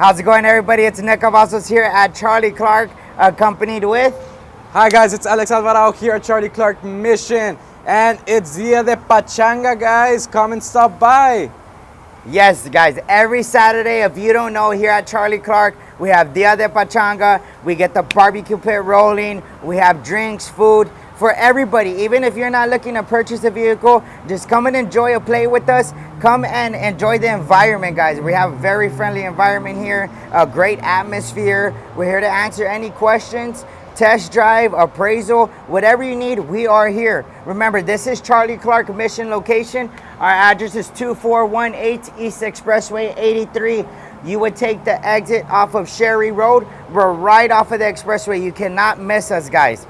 How's it going, everybody? It's Nick Cavazos here at Charlie Clark, accompanied with... Hi guys, it's Alex Alvarado here at Charlie Clark Mission, and it's Dia de Pachanga, guys. Come and stop by. Yes, guys, every Saturday, if you don't know, here at Charlie Clark, we have Dia de Pachanga. We get the barbecue pit rolling. We have drinks, food for everybody. Even if you're not looking to purchase a vehicle, just come and enjoy a play with us. Come and enjoy the environment, guys. We have a very friendly environment here, a great atmosphere. We're here to answer any questions, test drive, appraisal, whatever you need, we are here. Remember, this is Charlie Clark Mission location. Our address is 2418 East Expressway 83. You would take the exit off of Sherry Road. We're right off of the expressway. You cannot miss us, guys.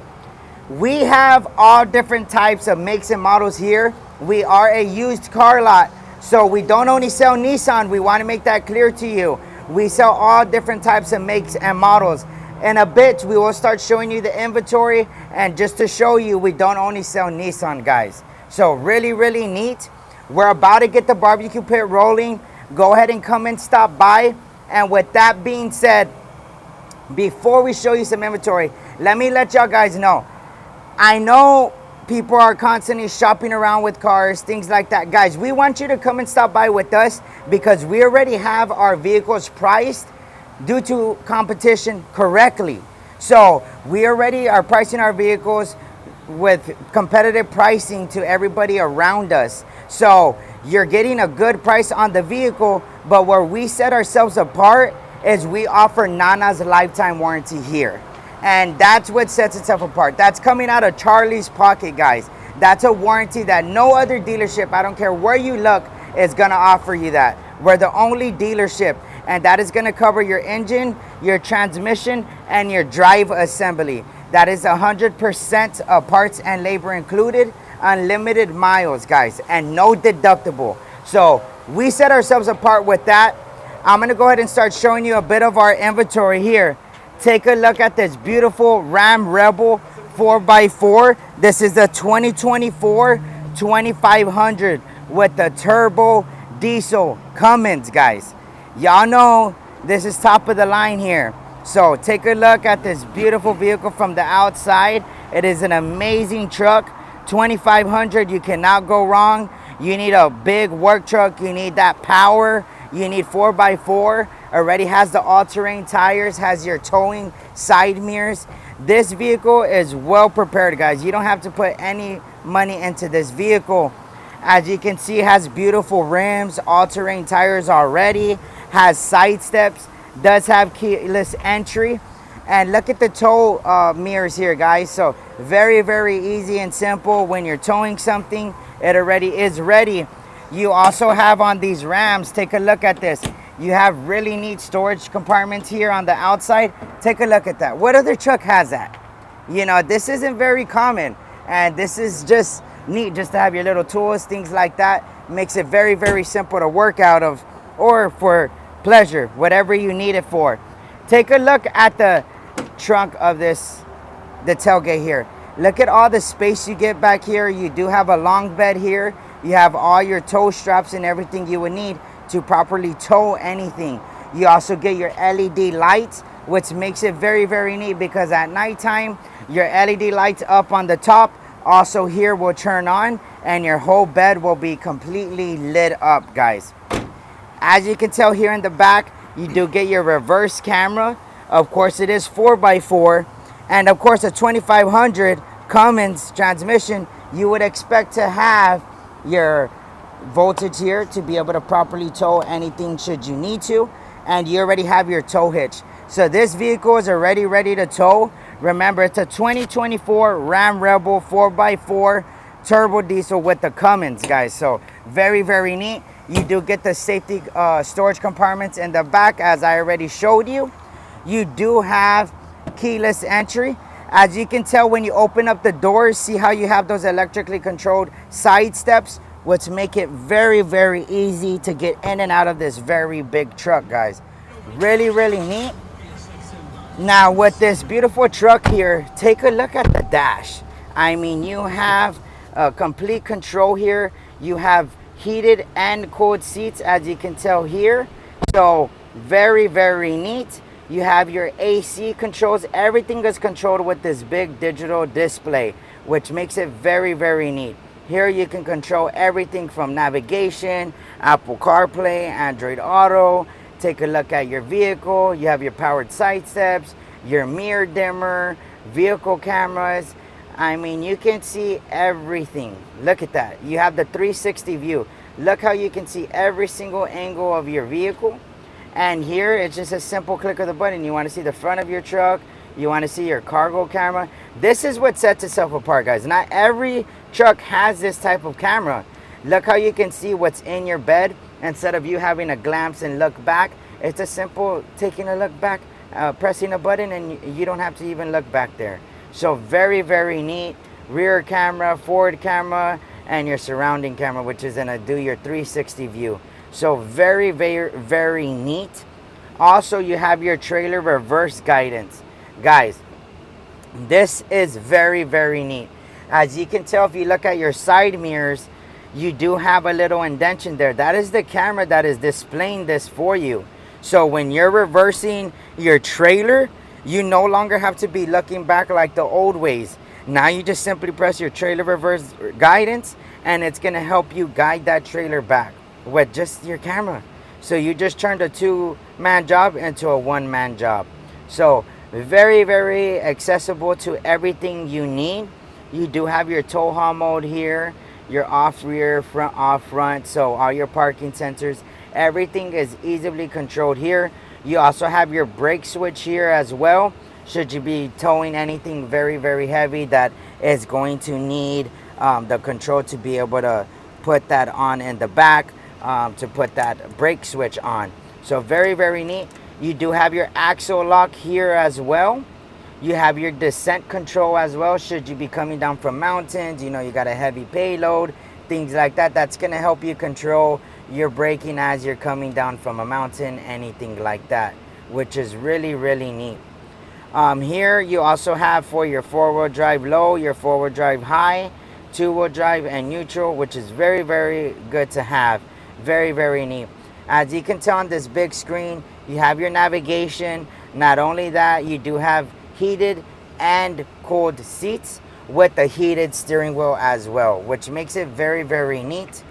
We have all different types of makes and models here. We are a used car lot, so we don't only sell Nissan. We want to make that clear to you. We sell all different types of makes and models. In a bit, we will start showing you the inventory, and just to show you, we don't only sell Nissan, guys. So really, really neat. We're about to get the barbecue pit rolling. Go ahead and come and stop by. And with that being said, before we show you some inventory, let me let y'all guys know. I know people are constantly shopping around with cars, things like that. Guys, we want you to come and stop by with us because we already have our vehicles priced due to competition correctly. So we already are pricing our vehicles with competitive pricing to everybody around us. So you're getting a good price on the vehicle, but where we set ourselves apart is we offer Nana's lifetime warranty here. And that's what sets itself apart. That's coming out of Charlie's pocket, guys. That's a warranty that no other dealership, I don't care where you look, is gonna offer you that. We're the only dealership, and that is gonna cover your engine, your transmission, and your drive assembly. That is 100% of parts and labor included, unlimited miles, guys, and no deductible. So we set ourselves apart with that. I'm gonna go ahead and start showing you a bit of our inventory here. Take a look at this beautiful Ram Rebel 4x4. This is the 2024 2500 with the turbo diesel Cummins, guys. Y'all know this is top of the line here. So take a look at this beautiful vehicle from the outside. It is an amazing truck. 2500, you cannot go wrong. You need a big work truck. You need that power. You need 4x4. Already has the all-terrain tires, has your towing side mirrors. This vehicle is well prepared, guys. You don't have to put any money into this vehicle. As you can see, it has beautiful rims, all-terrain tires already, has side steps, does have keyless entry. And look at the tow mirrors here, guys. So very, very easy and simple. When you're towing something, it already is ready. You also have on these Rams, take a look at this. You have really neat storage compartments here on the outside. Take a look at that. What other truck has that? You know, this isn't very common. And this is just neat just to have your little tools, things like that. Makes it very, very simple to work out of or for pleasure, whatever you need it for. Take a look at the trunk of this, the tailgate here. Look at all the space you get back here. You do have a long bed here. You have all your tow straps and everything you would need to properly tow anything. You also get your LED lights, which makes it very, very neat because at nighttime, your LED lights up on the top also here will turn on and your whole bed will be completely lit up, guys. As you can tell here in the back, you do get your reverse camera. Of course, it is 4x4. And of course, a 2500 Cummins transmission, you would expect to have your voltage here to be able to properly tow anything should you need to, and you already have your tow hitch. So this vehicle is already ready to tow. Remember, it's a 2024 Ram Rebel 4x4 turbo diesel with the Cummins, guys. So very, very neat. You do get the safety storage compartments in the back, as I already showed you. You do have keyless entry. As you can tell, when you open up the doors, see how you have those electrically controlled side steps, which make it very, very easy to get in and out of this very big truck, guys. Really, really neat. Now, with this beautiful truck here, take a look at the dash. I mean, you have complete control here. You have heated and cooled seats, as you can tell here. So Very, very neat. You have your AC controls. Everything is controlled with this big digital display, which makes it very, very neat. Here you can control everything from navigation, Apple CarPlay, Android Auto. Take a look at your vehicle. You have your powered side steps, your mirror dimmer, vehicle cameras. I mean, you can see everything. Look at that. You have the 360 view. Look how you can see every single angle of your vehicle. And here it's just a simple click of the button. You want to see the front of your truck. You want to see your cargo camera. This is what sets itself apart, guys. Not every truck has this type of camera. Look how you can see what's in your bed. Instead of you having to glance and look back, it's a simple taking a look back, pressing a button, and you don't have to even look back there. So very, very neat. Rear camera, forward camera, and your surrounding camera, which is gonna do your 360 view. So very, very, very neat. Also, you have your trailer reverse guidance. Guys, this is very, very neat. As you can tell, if you look at your side mirrors, you do have a little indentation there. That is the camera that is displaying this for you. So when you're reversing your trailer, you no longer have to be looking back like the old ways. Now you just simply press your trailer reverse guidance, and it's gonna help you guide that trailer back with just your camera. So you just turned a two-man job into a one-man job. So very, very accessible to everything you need. You do have your tow haul mode here, your off rear, front off front, so all your parking sensors, everything is easily controlled here. You also have your brake switch here as well, should you be towing anything very, very heavy that is going to need the control to be able to put that on in the back, to put that brake switch on. So very, very neat. You do have your axle lock here as well. You have your descent control as well, should you be coming down from mountains, you know, you got a heavy payload, things like that. That's gonna help you control your braking as you're coming down from a mountain, anything like that, which is really, really neat. Here you also have for your four-wheel drive low, your four-wheel drive high, two-wheel drive, and neutral, which is very, very good to have. Very, very neat. As you can tell on this big screen, you have your navigation. Not only that, you do have heated and cooled seats with a heated steering wheel as well, which makes it very, very neat.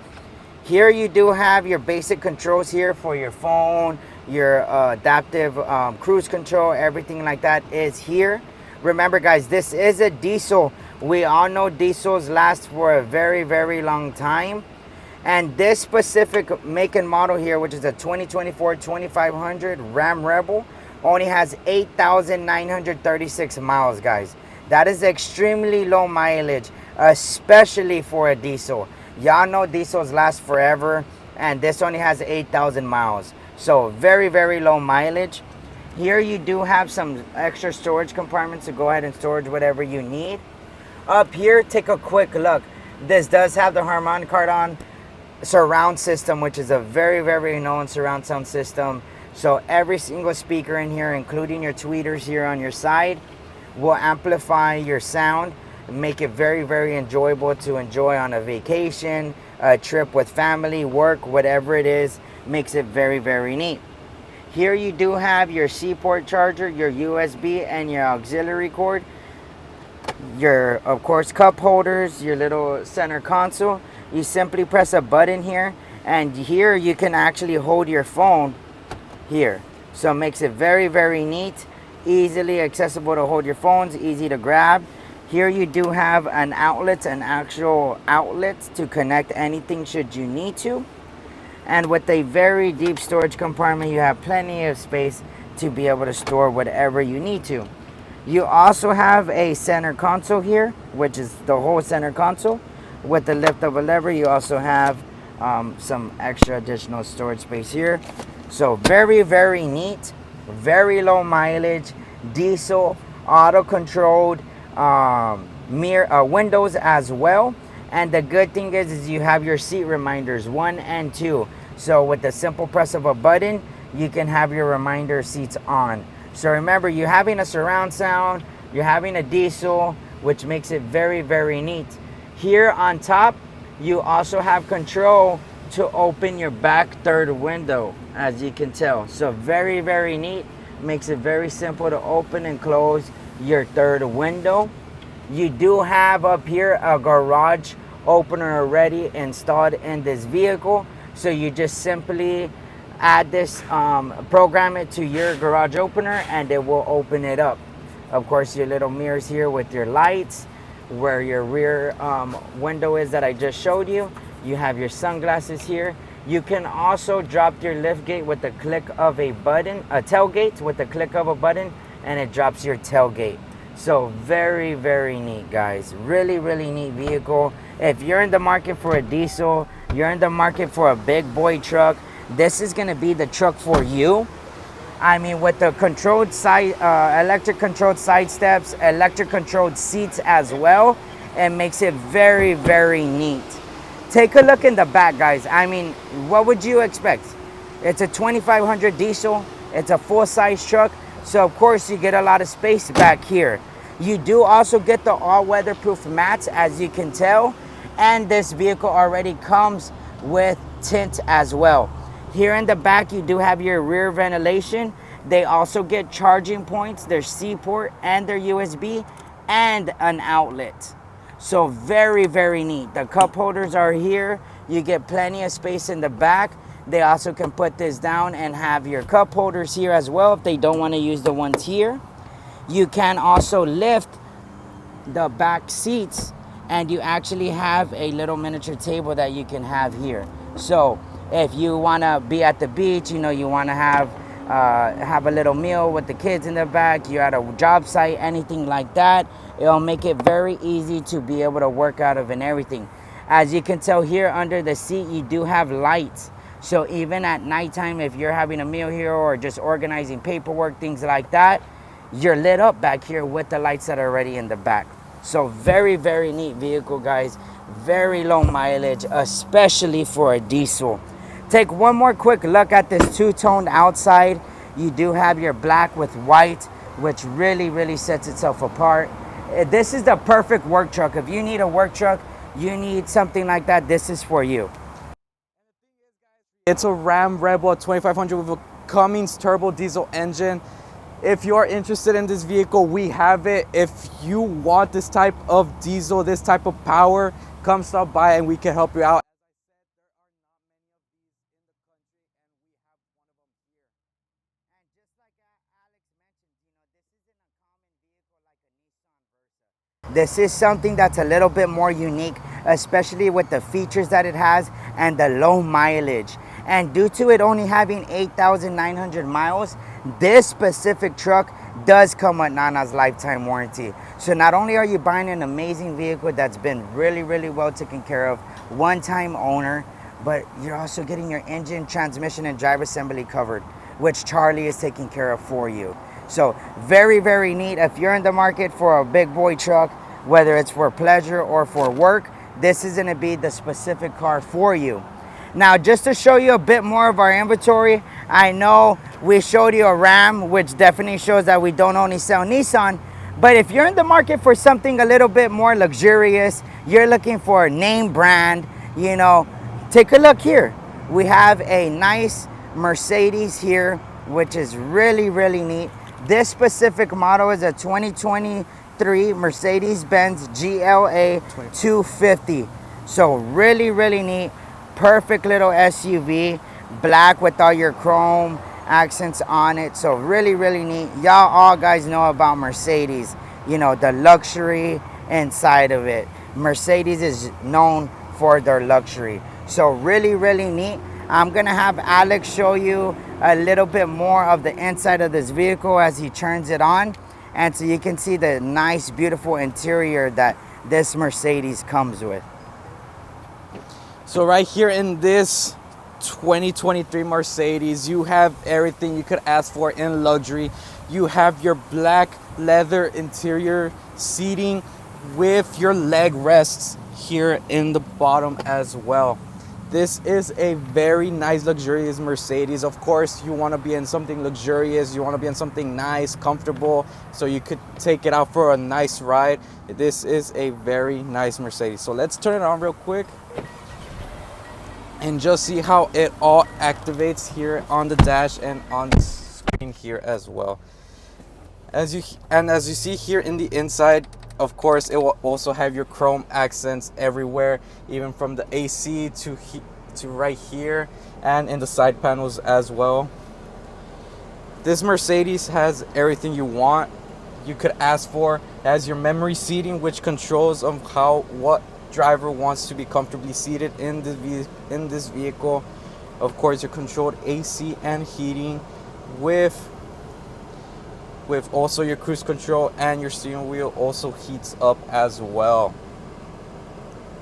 Here you do have your basic controls here for your phone, your adaptive cruise control, everything like that is here. Remember, guys, this is a diesel. We all know diesels last for a very, very long time. And this specific make and model here, which is a 2024 2500 Ram Rebel, only has 8,936 miles, guys. That is extremely low mileage, especially for a diesel. Y'all know diesels last forever, and this only has 8,000 miles. So very, very low mileage. Here you do have some extra storage compartments to go ahead and storage whatever you need. Up here, take a quick look. This does have the Harman Kardon surround system, which is a very, very known surround sound system. So every single speaker in here, including your tweeters here on your side, will amplify your sound, make it very, very enjoyable to enjoy on a vacation, a trip with family, work, whatever it is. Makes it very, very neat. Here you do have your C-port charger, your USB, and your auxiliary cord. Your, of course, cup holders, your little center console. You simply press a button here, and here you can actually hold your phone here. So it makes it very, very neat, easily accessible to hold your phones, easy to grab. Here you do have an outlet, an actual outlet to connect anything should you need to. And with a very deep storage compartment, you have plenty of space to be able to store whatever you need to. You also have a center console here, which is the whole center console. With the lift of a lever, you also have some extra additional storage space here. So very, very neat, very low mileage, diesel, auto-controlled, windows as well. And the good thing is you have your seat reminders 1 and 2. So with the simple press of a button, you can have your reminder seats on. So remember, you're having a surround sound, you're having a diesel, which makes it very, very neat. Here on top, you also have control to open your back third window, as you can tell. So very, very neat. Makes it very simple to open and close your third window. You do have up here a garage opener already installed in this vehicle. So you just simply add this, program it to your garage opener, and it will open it up. Of course, your little mirrors here with your lights, where your rear window is that I just showed you. You have your sunglasses here. You can also drop your lift gate with the click of a button, a tailgate with the click of a button, and it drops your tailgate. So very, very neat, guys. Really, really neat vehicle. If you're in the market for a diesel, you're in the market for a big boy truck, this is gonna be the truck for you. I mean, with the controlled side, electric controlled side steps, electric controlled seats as well, it makes it very, very neat. Take a look in the back, guys. I mean, what would you expect? It's a 2500 diesel. It's a full-size truck. So, of course, you get a lot of space back here. You do also get the all-weatherproof mats, as you can tell. And this vehicle already comes with tint as well. Here in the back, you do have your rear ventilation. They also get charging points, their C-port and their USB, and an outlet. So very, very neat. The cup holders are here. You get plenty of space in the back. They also can put this down and have your cup holders here as well if they don't want to use the ones here. You can also lift the back seats, and you actually have a little miniature table that you can have here. So if you want to be at the beach, you know, you want to have a little meal with the kids in the back, you're at a job site, anything like that, it'll make it very easy to be able to work out of and everything. As you can tell here under the seat, you do have lights. So even at nighttime, if you're having a meal here or just organizing paperwork, things like that, you're lit up back here with the lights that are already in the back. So very, very neat vehicle, guys. Very low mileage, especially for a diesel. Take one more quick look at this two-toned outside. You do have your black with white, which really, really sets itself apart. This is the perfect work truck. If you need a work truck, you need something like that, this is for you. It's a Ram Rebel 2500 with a Cummins turbo diesel engine. If you're interested in this vehicle, we have it. If you want this type of diesel, this type of power, come stop by and we can help you out. This is something that's a little bit more unique, especially with the features that it has and the low mileage. And due to it only having 8,900 miles, this specific truck does come with Nana's lifetime warranty. So not only are you buying an amazing vehicle that's been really, really well taken care of, one-time owner, but you're also getting your engine, transmission, and drive assembly covered, which Charlie is taking care of for you. So very, very neat. If you're in the market for a big boy truck, whether it's for pleasure or for work, this is gonna be the specific car for you. Now, just to show you a bit more of our inventory, I know we showed you a Ram, which definitely shows that we don't only sell Nissan, but if you're in the market for something a little bit more luxurious, you're looking for a name brand, you know, take a look here. We have a nice Mercedes here, which is really, really neat. This specific model is a 2023 Mercedes-Benz GLA 250. So really, really neat. Perfect little SUV. Black with all your chrome accents on it. So really, really neat. Y'all all guys know about Mercedes. You know, the luxury inside of it. Mercedes is known for their luxury. So really, really neat. I'm gonna have Alex show you a little bit more of the inside of this vehicle as he turns it on, and so you can see the nice, beautiful interior that this Mercedes comes with. So right here in this 2023 Mercedes, you have everything you could ask for in luxury. You have your black leather interior seating with your leg rests here in the bottom as well. This is a very nice, luxurious Mercedes. Of course, you want to be in something luxurious. You want to be in something nice, comfortable, so you could take it out for a nice ride. This is a very nice Mercedes. So let's turn it on real quick. and just see how it all activates here on the dash and on the screen here as well. As you see here in the inside, of course, it will also have your chrome accents everywhere, even from the AC to right here, and in the side panels as well. This Mercedes has everything you want, you could ask for. It has your memory seating, which controls of what driver wants to be comfortably seated in this vehicle. Of course, your controlled AC and heating with also your cruise control, and your steering wheel also heats up as well.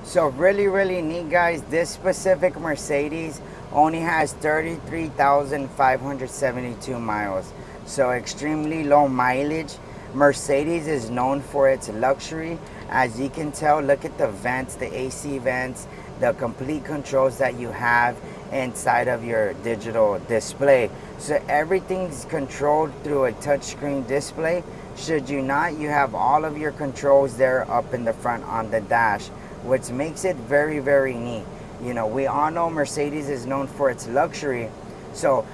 So really neat, guys. This specific Mercedes only has 33,572 miles. So extremely low mileage. Mercedes is known for its luxury. As you can tell, look at the vents, the AC vents, the complete controls that you have inside of your digital display. So everything's controlled through a touchscreen display. Should you not, you have all of your controls there up in the front on the dash, which makes it very neat. You know, we all know Mercedes is known for its luxury. So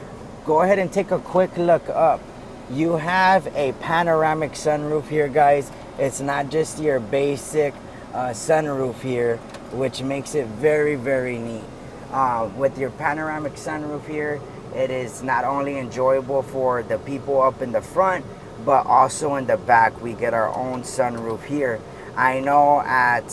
go ahead and take a quick look up. You have a panoramic sunroof here, guys. It's not just your basic sunroof here, which makes it very neat. With your panoramic sunroof here, it is not only enjoyable for the people up in the front, but also in the back. We get our own sunroof here. I know at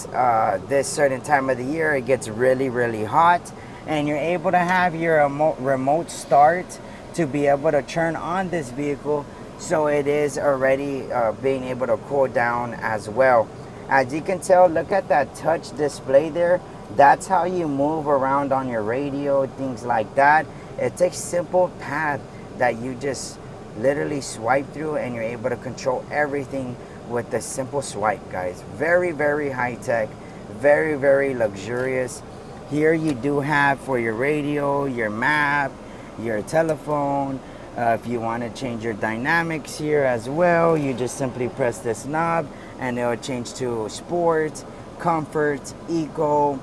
this certain time of the year, it gets really hot, and you're able to have your remote start to be able to turn on this vehicle, so it is already being able to cool down as well. As you can tell, look at that touch display there. That's how you move around on your radio, things like that. It's a simple pad that you just literally swipe through, and you're able to control everything with the simple swipe, guys. Very high tech, very luxurious. Here you do have for your radio, your map, your telephone. If you want to change your dynamics here as well, you just simply press this knob and it will change to sport, comfort, eco,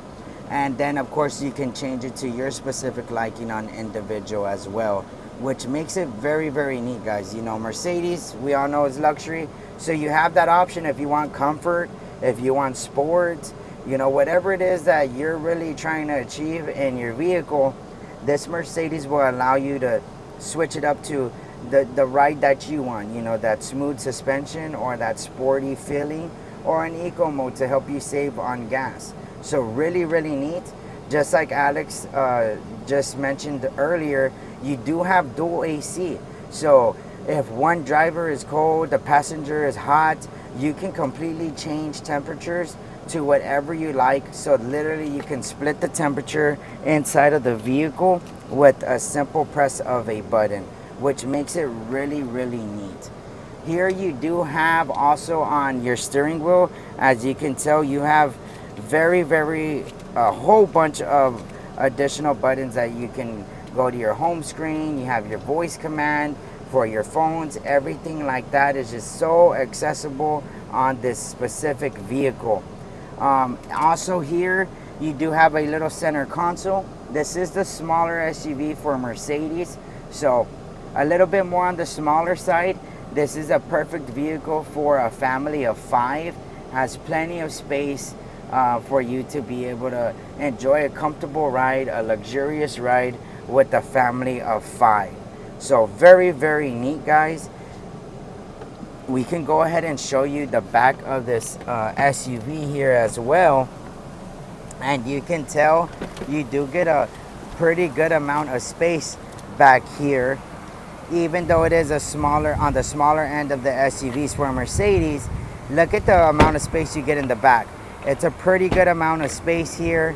and then of course you can change it to your specific liking on individual as well, which makes it very neat, guys. You know, Mercedes, we all know, is luxury, so you have that option if you want comfort, if you want sport, you know, whatever it is that you're really trying to achieve in your vehicle. This Mercedes will allow you to switch it up to the ride that you want, you know, that smooth suspension or that sporty feeling, or an eco mode to help you save on gas. So really neat. Just like Alex just mentioned earlier, you do have dual AC. So if one driver is cold, the passenger is hot, you can completely change temperatures to whatever you like. So literally you can split the temperature inside of the vehicle with a simple press of a button, which makes it really neat. Here you do have also on your steering wheel, as you can tell, you have a whole bunch of additional buttons that you can go to your home screen. You have your voice command for your phones. Everything like that is just so accessible on this specific vehicle. Also here you do have a little center console. This is the smaller SUV for Mercedes, so a little bit more on the smaller side. This is a perfect vehicle for a family of 5. Has plenty of space for you to be able to enjoy a comfortable ride, a luxurious ride with a family of 5. So very neat, guys. We can go ahead and show you the back of this SUV here as well, and you can tell you do get a pretty good amount of space back here, even though it is on the smaller end of the SUVs for Mercedes. Look at the amount of space you get in the back. It's a pretty good amount of space here.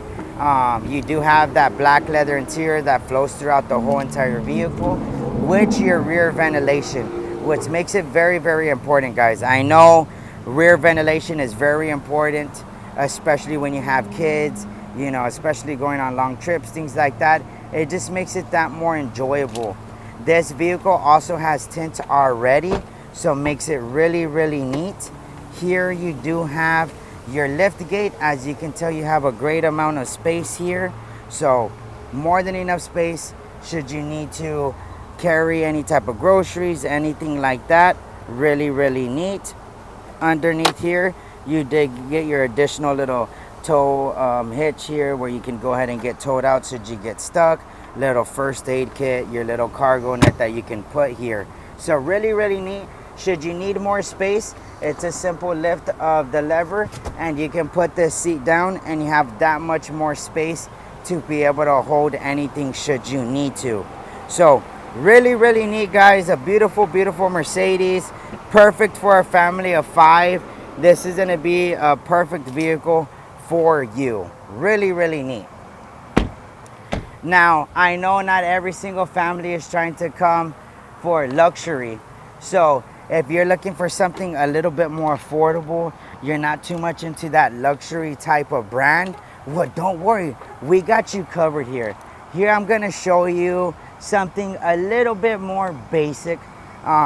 You do have that black leather interior that flows throughout the whole entire vehicle, with your rear ventilation, which makes it very important, guys. I know rear ventilation is very important, especially when you have kids, you know, especially going on long trips, things like that. It just makes it that more enjoyable. This vehicle also has tint already, so makes it really neat. Here you do have your lift gate. As you can tell, you have a great amount of space here, so more than enough space should you need to carry any type of groceries, anything like that. Really, really neat. Underneath here, you did get your additional little tow hitch here where you can go ahead and get towed out should you get stuck. Little first aid kit, your little cargo net that you can put here. So really, really neat. Should you need more space, it's a simple lift of the lever and you can put this seat down and you have that much more space to be able to hold anything should you need to. So really, really neat, guys. A beautiful, beautiful Mercedes. Perfect for a family of 5. This is going to be a perfect vehicle for you. Really, really neat. Now, I know not every single family is trying to come for luxury. So if you're looking for something a little bit more affordable, you're not too much into that luxury type of brand, well, don't worry. We got you covered here. Here I'm going to show you something a little bit more basic.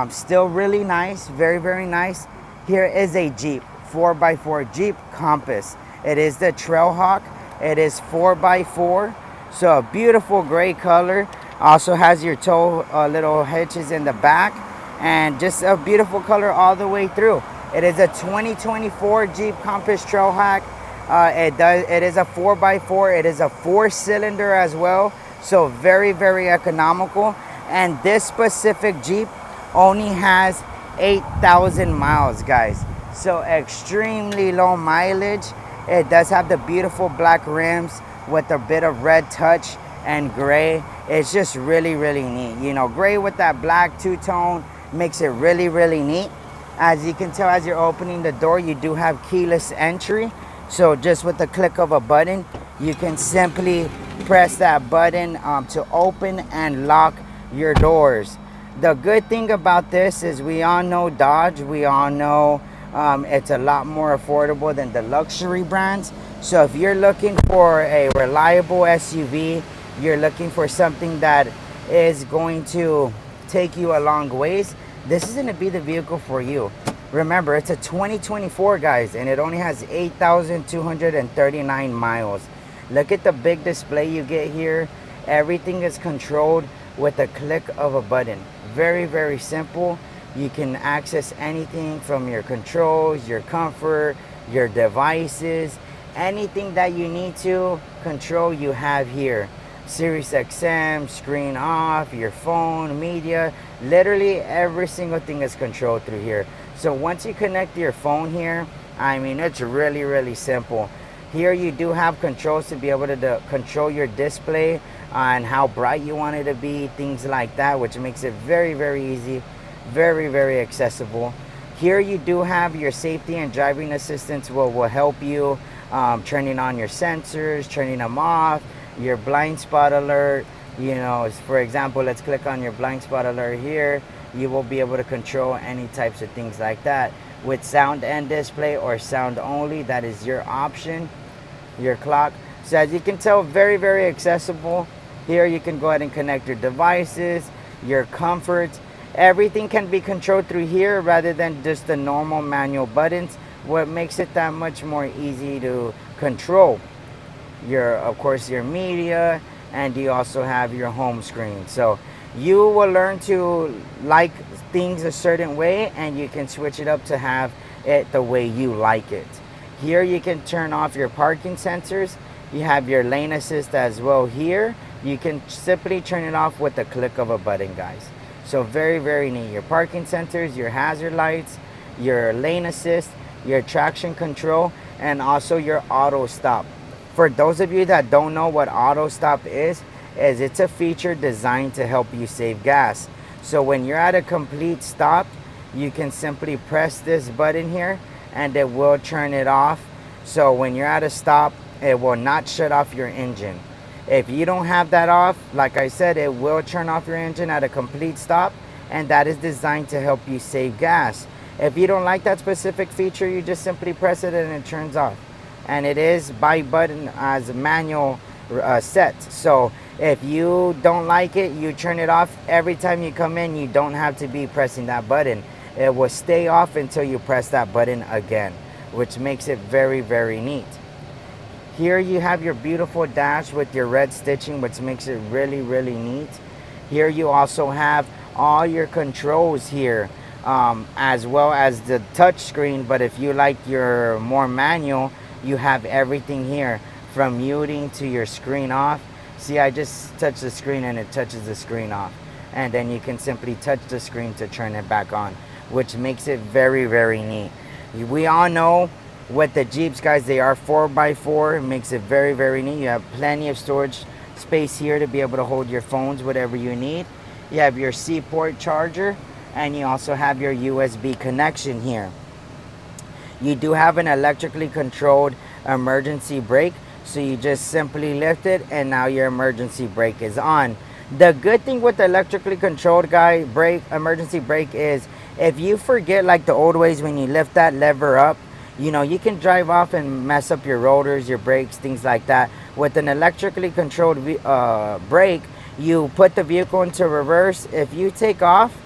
Still really nice. Very, very nice. Here is a Jeep. 4x4 Jeep Compass. It is the Trailhawk. It is 4x4. So a beautiful gray color. Also has your tow little hitches in the back. And just a beautiful color all the way through. It is a 2024 Jeep Compass Trailhawk. It is a 4x4. It is a 4-cylinder as well. So very, very economical. And this specific Jeep only has 8,000 miles, guys. So extremely low mileage. It does have the beautiful black rims with a bit of red touch and gray. It's just really, really neat. You know, gray with that black two-tone makes it really, really neat. As you can tell, as you're opening the door, you do have keyless entry. So just with the click of a button, you can simply press that button to open and lock your doors. The good thing about this is we all know Dodge. We all know it's a lot more affordable than the luxury brands. So if you're looking for a reliable SUV, you're looking for something that is going to take you a long ways, this is going to be the vehicle for you. Remember, it's a 2024, guys, and it only has 8,239 miles. Look at the big display you get here. Everything is controlled with a click of a button. Very, very simple. You can access anything from your controls, your comfort, your devices, anything that you need to control, you have here. Sirius XM, screen off, your phone, media, literally every single thing is controlled through here. So once you connect your phone here, I mean, it's really, really simple. Here you do have controls to be able to control your display and how bright you want it to be, things like that, which makes it very, very easy, very, very accessible. Here you do have your safety and driving assistance will help you turning on your sensors, turning them off, your blind spot alert. You know, for example, let's click on your blind spot alert here. You will be able to control any types of things like that with sound and display or sound only. That is your option. Your clock. So as you can tell, very, very accessible. Here you can go ahead and connect your devices, your comforts. Everything can be controlled through here rather than just the normal manual buttons, what makes it that much more easy to control. Of course, your media, and you also have your home screen. So you will learn to like things a certain way, and you can switch it up to have it the way you like it. Here you can turn off your parking sensors. You have your lane assist as well here. You can simply turn it off with the click of a button, guys. So very, very neat. Your parking sensors, your hazard lights, your lane assist, your traction control, and also your auto stop. For those of you that don't know what auto stop is it's a feature designed to help you save gas. So when you're at a complete stop, you can simply press this button here and it will turn it off. So when you're at a stop, it will not shut off your engine. If you don't have that off, like I said, it will turn off your engine at a complete stop, and that is designed to help you save gas. If you don't like that specific feature, you just simply press it and it turns off. And it is by button as a manual set. So if you don't like it, you turn it off. Every time you come in, you don't have to be pressing that button. It will stay off until you press that button again, which makes it very, very neat. Here you have your beautiful dash with your red stitching, which makes it really, really neat. Here you also have all your controls here, as well as the touch screen. But if you like your more manual, you have everything here from muting to your screen off. See, I just touch the screen and it touches the screen off. And then you can simply touch the screen to turn it back on, which makes it very, very neat. We all know with the Jeeps, guys, they are 4x4. It makes it very, very neat. You have plenty of storage space here to be able to hold your phones, whatever you need. You have your C port charger, and you also have your USB connection here. You do have an electrically controlled emergency brake, so you just simply lift it and now your emergency brake is on. The good thing with the electrically controlled emergency brake is if you forget, like the old ways, when you lift that lever up, you know, you can drive off and mess up your rotors, your brakes, things like that. With an electrically controlled brake, you put the vehicle into reverse. If you take off,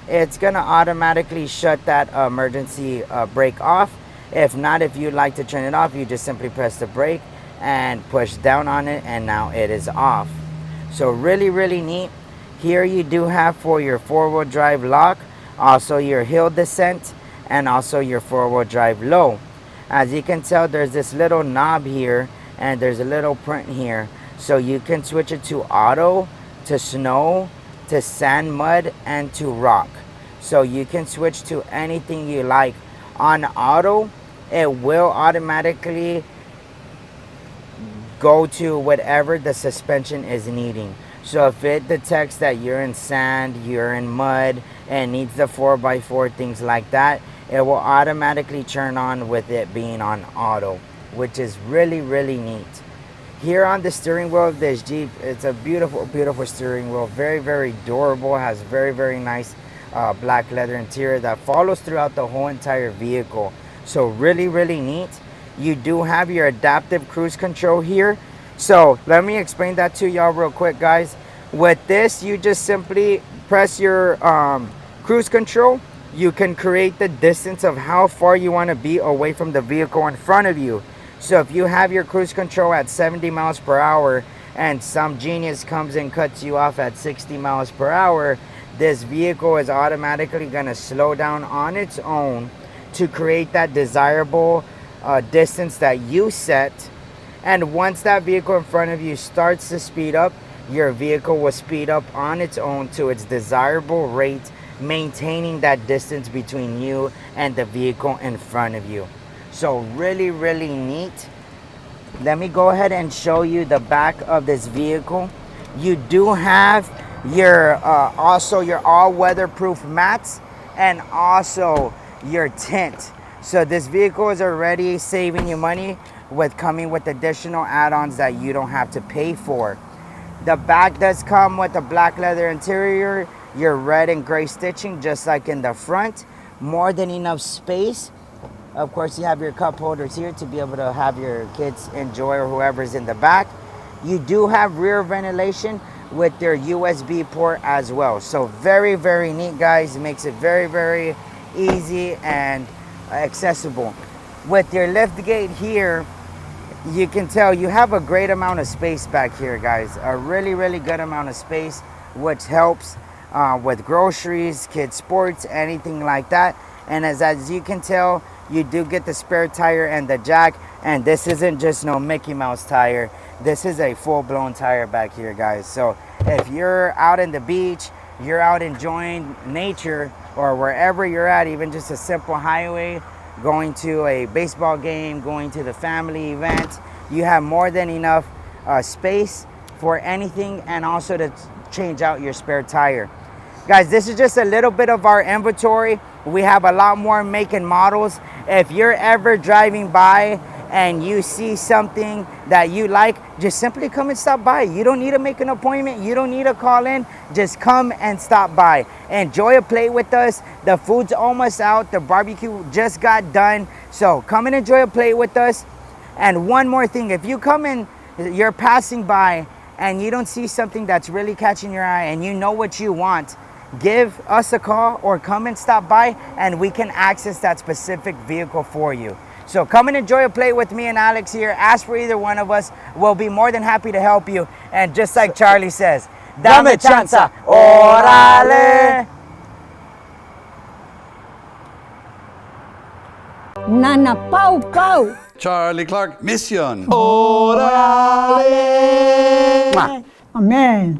it's gonna automatically shut that emergency brake off. If not, if you'd like to turn it off, you just simply press the brake and push down on it, and now it is off. So really, really neat. Here you do have for your four-wheel drive lock, also your hill descent, and also your four-wheel drive low. As you can tell, there's this little knob here and there's a little print here, so you can switch it to auto, to snow, to sand, mud, and to rock. So you can switch to anything you like. On auto, it will automatically go to whatever the suspension is needing. So if it detects that you're in sand, you're in mud, and needs the 4x4, things like that, it will automatically turn on with it being on auto, which is really, really neat. Here on the steering wheel of this Jeep, it's a beautiful, beautiful steering wheel. Very, very durable, has very, very nice black leather interior that follows throughout the whole entire vehicle. So really, really neat. You do have your adaptive cruise control here. So let me explain that to y'all real quick, guys. With this, you just simply press your cruise control. You can create the distance of how far you want to be away from the vehicle in front of you. So if you have your cruise control at 70 miles per hour and some genius comes and cuts you off at 60 miles per hour, this vehicle is automatically going to slow down on its own to create that desirable distance that you set. And once that vehicle in front of you starts to speed up, your vehicle will speed up on its own to its desirable rate, maintaining that distance between you and the vehicle in front of you. So really, really neat. Let me go ahead and show you the back of this vehicle. You do have your also your all weatherproof mats and also your tint. So this vehicle is already saving you money with coming with additional add-ons that you don't have to pay for. The back does come with a black leather interior, your red and gray stitching just like in the front. More than enough space. Of course, you have your cup holders here to be able to have your kids enjoy, or whoever's in the back. You do have rear ventilation with their USB port as well. So very, very neat, guys. It makes it very, very easy and accessible. With your lift gate here, you can tell you have a great amount of space back here, guys. A really, really good amount of space, which helps with groceries, kids sports, anything like that. And as you can tell, you do get the spare tire and the jack, and this isn't just no Mickey Mouse tire. This is a full-blown tire back here, guys. So if you're out in the beach, you're out enjoying nature, or wherever you're at, even just a simple highway, going to a baseball game, going to the family event, you have more than enough space for anything, and also to change out your spare tire. Guys, this is just a little bit of our inventory. We have a lot more make and models. If you're ever driving by and you see something that you like, just simply come and stop by. You don't need to make an appointment. You don't need to call in. Just come and stop by. Enjoy a plate with us. The food's almost out. The barbecue just got done. So come and enjoy a plate with us. And one more thing, if you come in, you're passing by and you don't see something that's really catching your eye and you know what you want, give us a call or come and stop by and we can access that specific vehicle for you. So come and enjoy a plate with me and Alex here. Ask for either one of us. We'll be more than happy to help you. And just like Charlie says, Dame CHANZA, ORALÉ. Nana Pau Pau. Charlie Clark, Mission. ¡Órale! Amén.